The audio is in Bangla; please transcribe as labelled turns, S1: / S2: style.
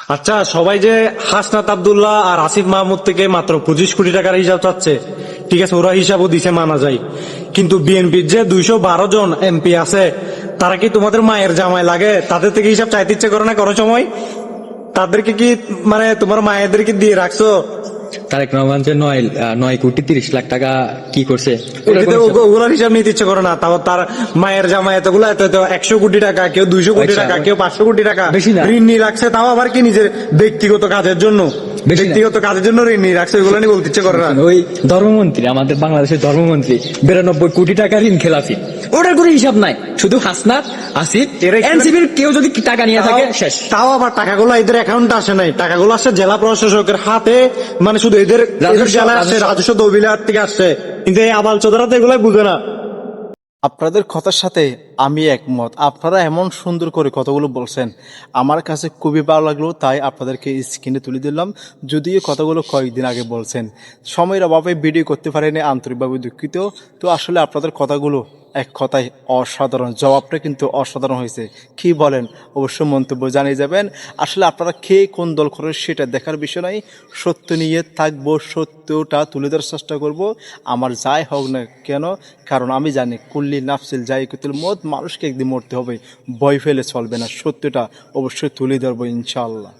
S1: আচ্ছা, সবাই যে হাসনাত আব্দুল্লাহ আর আসিফ মাহমুদ থেকে মাত্র 25 কোটি টাকার হিসাব চাচ্ছে, ঠিক আছে, ওরা হিসাবও দিছে, মানা যায়। কিন্তু বিএনপির যে 212 জন এমপি আছে, তারা কি তোমাদের মায়ের জামাই লাগে? তাদের থেকে হিসাব চাইতে ইচ্ছে করে না কোনো সময়? তাদেরকে কি মানে তোমার মায়েদেরকে দিয়ে রাখছো?
S2: তারেক রহমান যে 9 কোটি 30 লাখ টাকা কি করছে
S1: ওগুলোর হিসাব নিতে ইচ্ছে করে না? তাও তার মায়ের জামাই এতগুলো, এত এত 100 কোটি টাকা, কেউ 200 কোটি
S2: আচ্ছা,
S1: টাকা, কেউ 500 কোটি টাকা
S2: বেশি না।
S1: ঋণ নিয়ে রাখছে, তাও আবার কি নিজের ব্যক্তিগত কাজের জন্য?
S2: বেশি না।
S1: ব্যক্তিগত কাজের জন্য ঋণ নিয়ে রাখছে, ওইগুলো নিয়ে বলতে ইচ্ছে করে না?
S2: ওই ধর্মমন্ত্রী, আমাদের বাংলাদেশের ধর্মমন্ত্রী 92 কোটি টাকা ঋণ খেলাফি, ওটার কোনো হিসাব নাই। শুধু হাসনাত, আসিফ,
S1: এরা একটু-
S2: এনসিপির কেউ যদি টাকা নিয়ে থাকে শেষ।
S1: তাও আবার টাকাগুলো এদের অ্যাকাউন্টে আসে নাই, টাকাগুলো আসছে জেলা প্রশাসকের হাতে, মানে শুধু এদের জেলায় আসছে, রাজস্ব তহবিলের থেকে আসছে। কিন্তু এই আবাল চোদারা তো এগুলোই বুঝে না।
S3: আপনাদের কথার সাথে আমি একমত। আপনারা এমন সুন্দর করে কথাগুলো বলছেন, আমার কাছে খুবই ভালো লাগলো, তাই আপনাদেরকে স্ক্রিনে তুলে দিলাম। যদিও কথাগুলো কয়েকদিন আগে বলছেন, সময়ের অভাবে ভিডিও করতে পারেনি, আন্তরিকভাবে দুঃখিত। তো আসলে আপনাদের কথাগুলো এক কথায় অসাধারণ, জবাবটা কিন্তু অসাধারণ হয়েছে। কি বলেন অবশ্যই মন্তব্য জানিয়ে যাবেন। আসলে আপনারা কে কোন দল করেন সেটা দেখার বিষয় নাই, সত্য নিয়ে থাকবো, সত্যটা তুলে ধরার চেষ্টা করব, আমার যাই হোক না কেন। কারণ আমি জানি কুল্লি নাফসিল জায়গাতুল মত, মানুষকে একদিন মরতে হবে, ভয় ফেলে চলবে না, সত্যটা অবশ্যই তুলে ধরবো ইনশাআল্লাহ।